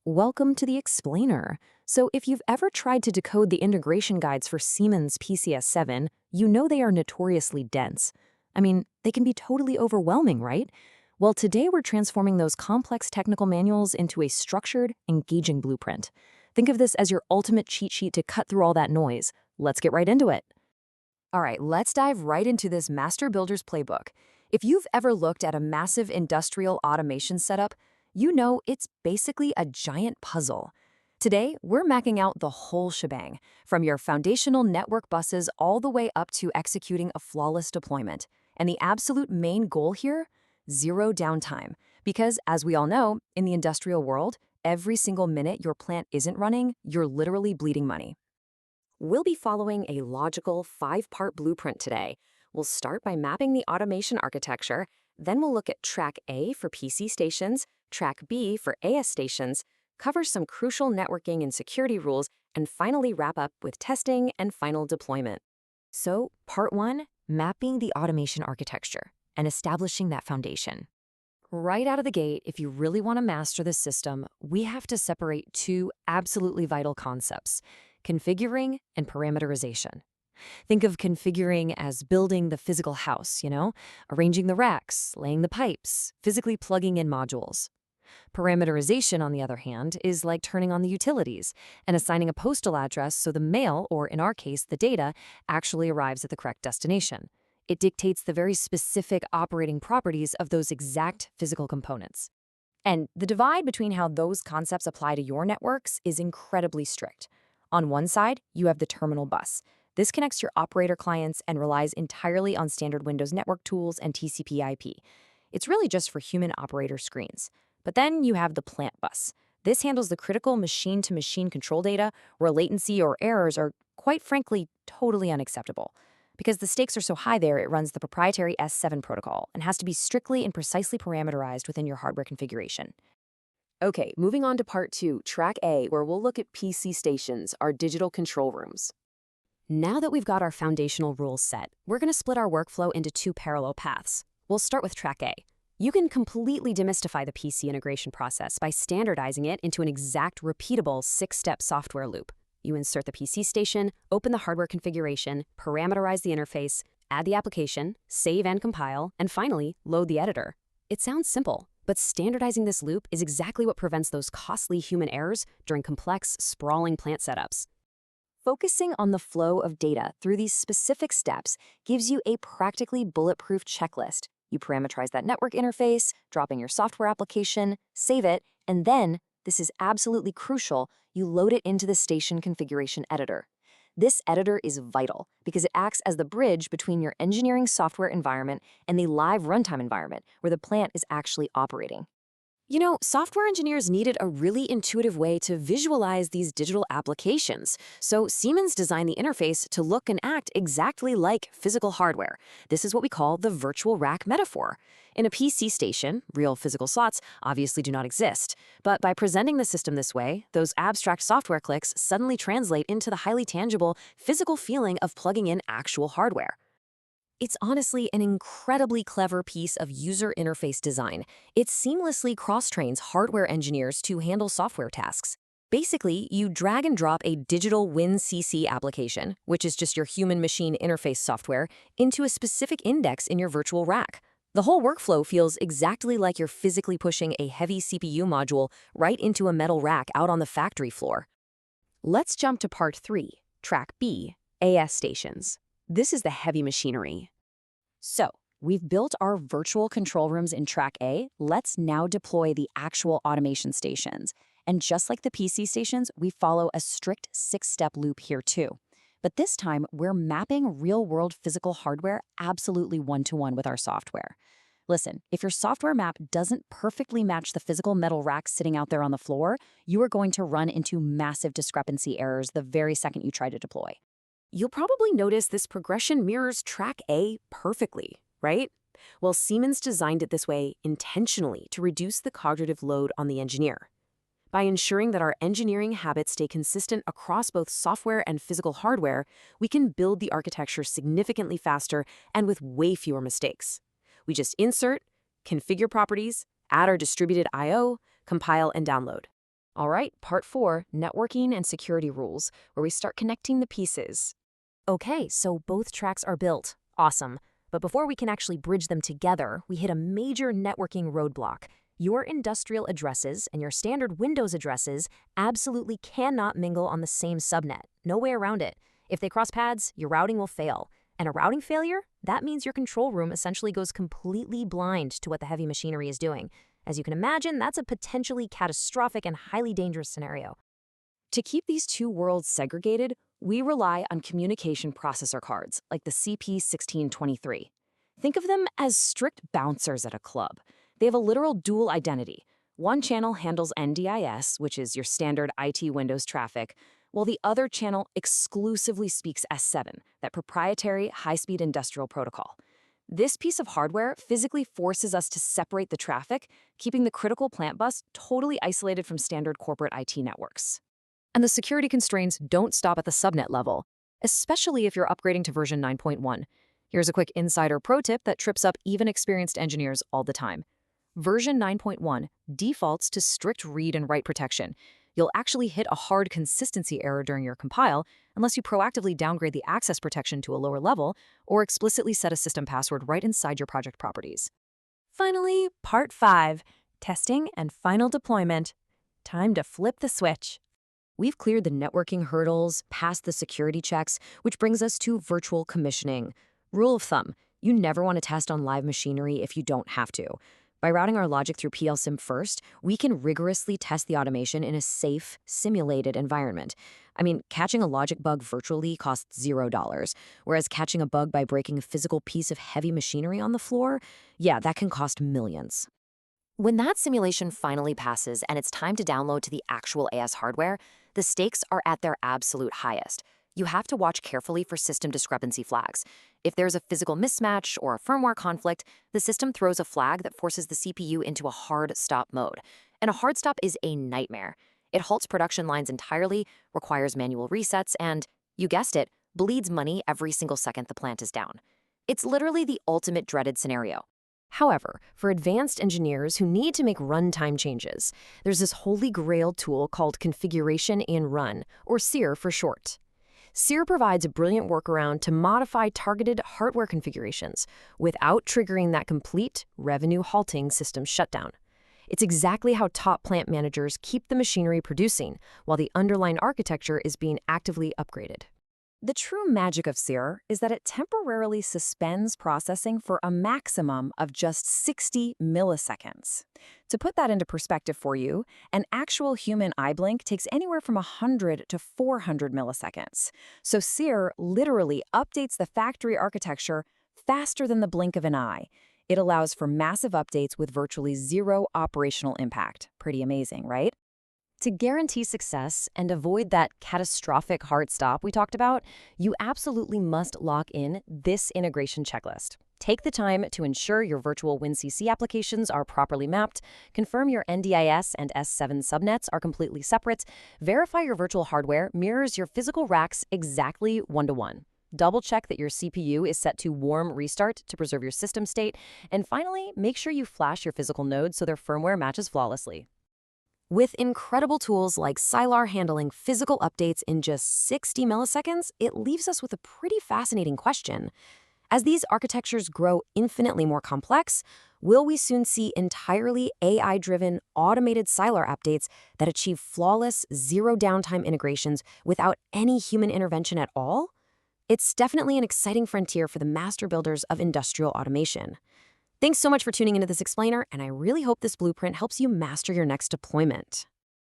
Welcome to the Explainer. So, if you've ever tried to decode the integration guides for Siemens PCS7, you know they are notoriously dense. I mean, they can be totally overwhelming, right? Well, today we're transforming those complex technical manuals into a structured, engaging blueprint. Think of this as your ultimate cheat sheet to cut through all that noise. Let's get right into it. All right, let's dive right into this Master Builder's Playbook. If you've ever looked at a massive industrial automation setup, you know it's basically a giant puzzle. Today, we're mapping out the whole shebang, from your foundational network buses all the way up to executing a flawless deployment. And the absolute main goal here? Zero downtime. Because, as we all know, in the industrial world, every single minute your plant isn't running, you're literally bleeding money. We'll be following a logical five-part blueprint today. We'll start by mapping the automation architecture, then we'll look at Track A for PC stations, Track B for AS stations, cover some crucial networking and security rules, and finally wrap up with testing and final deployment. So, Part 1, mapping the automation architecture and establishing that foundation. Right out of the gate, if you really want to master this system, we have to separate two absolutely vital concepts: configuring and parameterization. Think of configuring as building the physical house, arranging the racks, laying the pipes, physically plugging in modules. Parameterization, on the other hand, is like turning on the utilities and assigning a postal address so the mail, or in our case, the data, actually arrives at the correct destination. It dictates the very specific operating properties of those exact physical components. And the divide between how those concepts apply to your networks is incredibly strict. On one side, you have the terminal bus. This connects your operator clients and relies entirely on standard Windows network tools and TCP/IP. It's really just for human operator screens. But then you have the plant bus. This handles the critical machine-to-machine control data where latency or errors are, quite frankly, totally unacceptable. Because the stakes are so high there, it runs the proprietary S7 protocol and has to be strictly and precisely parameterized within your hardware configuration. Okay, moving on to Part 2, Track A, where we'll look at PC stations, our digital control rooms. Now that we've got our foundational rules set, we're going to split our workflow into two parallel paths. We'll start with Track A. You can completely demystify the PC integration process by standardizing it into an exact, repeatable six-step software loop. You insert the PC station, open the hardware configuration, parameterize the interface, add the application, save and compile, and finally, load the editor. It sounds simple, but standardizing this loop is exactly what prevents those costly human errors during complex, sprawling plant setups. Focusing on the flow of data through these specific steps gives you a practically bulletproof checklist. You parameterize that network interface, drop in your software application, save it, and then, this is absolutely crucial, you load it into the station configuration editor. This editor is vital because it acts as the bridge between your engineering software environment and the live runtime environment where the plant is actually operating. Software engineers needed a really intuitive way to visualize these digital applications. So Siemens designed the interface to look and act exactly like physical hardware. This is what we call the virtual rack metaphor. In a PC station, real physical slots obviously do not exist. But by presenting the system this way, those abstract software clicks suddenly translate into the highly tangible, physical feeling of plugging in actual hardware. It's honestly an incredibly clever piece of user interface design. It seamlessly cross-trains hardware engineers to handle software tasks. Basically, you drag and drop a digital WinCC application, which is just your human-machine interface software, into a specific index in your virtual rack. The whole workflow feels exactly like you're physically pushing a heavy CPU module right into a metal rack out on the factory floor. Let's jump to Part 3, Track B, AS stations. This is the heavy machinery. So, we've built our virtual control rooms in Track A. Let's now deploy the actual automation stations. And just like the PC stations, we follow a strict six-step loop here too. But this time, we're mapping real-world physical hardware absolutely one-to-one with our software. Listen, if your software map doesn't perfectly match the physical metal rack sitting out there on the floor, you are going to run into massive discrepancy errors the very second you try to deploy. You'll probably notice this progression mirrors Track A perfectly, right? Well, Siemens designed it this way intentionally to reduce the cognitive load on the engineer. By ensuring that our engineering habits stay consistent across both software and physical hardware, we can build the architecture significantly faster and with way fewer mistakes. We just insert, configure properties, add our distributed I/O, compile, and download. All right, part 4, networking and security rules, where we start connecting the pieces. Okay, so both tracks are built. Awesome. But before we can actually bridge them together, we hit a major networking roadblock. Your industrial addresses and your standard Windows addresses absolutely cannot mingle on the same subnet. No way around it. If they cross paths, your routing will fail. And a routing failure? That means your control room essentially goes completely blind to what the heavy machinery is doing. As you can imagine, that's a potentially catastrophic and highly dangerous scenario. To keep these two worlds segregated, we rely on communication processor cards, like the CP1623. Think of them as strict bouncers at a club. They have a literal dual identity. One channel handles NDIS, which is your standard IT Windows traffic, while the other channel exclusively speaks S7, that proprietary high-speed industrial protocol. This piece of hardware physically forces us to separate the traffic, keeping the critical plant bus totally isolated from standard corporate IT networks. And the security constraints don't stop at the subnet level, especially if you're upgrading to version 9.1. Here's a quick insider pro tip that trips up even experienced engineers all the time. Version 9.1 defaults to strict read and write protection. You'll actually hit a hard consistency error during your compile unless you proactively downgrade the access protection to a lower level or explicitly set a system password right inside your project properties. Finally, part 5, testing and final deployment. Time to flip the switch. We've cleared the networking hurdles, passed the security checks, which brings us to virtual commissioning. Rule of thumb, you never want to test on live machinery if you don't have to. By routing our logic through PL.Sim first, we can rigorously test the automation in a safe, simulated environment. I mean, catching a logic bug virtually costs $0, whereas catching a bug by breaking a physical piece of heavy machinery on the floor, yeah, that can cost millions. When that simulation finally passes and it's time to download to the actual AS hardware, the stakes are at their absolute highest. You have to watch carefully for system discrepancy flags. If there's a physical mismatch or a firmware conflict, the system throws a flag that forces the CPU into a hard stop mode. And a hard stop is a nightmare. It halts production lines entirely, requires manual resets, and, you guessed it, bleeds money every single second the plant is down. It's literally the ultimate dreaded scenario. However, for advanced engineers who need to make runtime changes, there's this holy grail tool called Configuration in Run, or CIR for short. CIR provides a brilliant workaround to modify targeted hardware configurations without triggering that complete revenue-halting system shutdown. It's exactly how top plant managers keep the machinery producing while the underlying architecture is being actively upgraded. The true magic of CIR is that it temporarily suspends processing for a maximum of just 60 milliseconds. To put that into perspective for you, an actual human eye blink takes anywhere from 100 to 400 milliseconds. So CIR literally updates the factory architecture faster than the blink of an eye. It allows for massive updates with virtually zero operational impact. Pretty amazing, right? To guarantee success and avoid that catastrophic hard stop we talked about, you absolutely must lock in this integration checklist. Take the time to ensure your virtual WinCC applications are properly mapped, confirm your NDIS and S7 subnets are completely separate, verify your virtual hardware mirrors your physical racks exactly 1-to-1. Double-check that your CPU is set to warm restart to preserve your system state, and finally, make sure you flash your physical nodes so their firmware matches flawlessly. With incredible tools like Sylar handling physical updates in just 60 milliseconds, it leaves us with a pretty fascinating question. As these architectures grow infinitely more complex, will we soon see entirely AI-driven, automated Sylar updates that achieve flawless, zero-downtime integrations without any human intervention at all? It's definitely an exciting frontier for the master builders of industrial automation. Thanks so much for tuning into this explainer, and I really hope this blueprint helps you master your next deployment.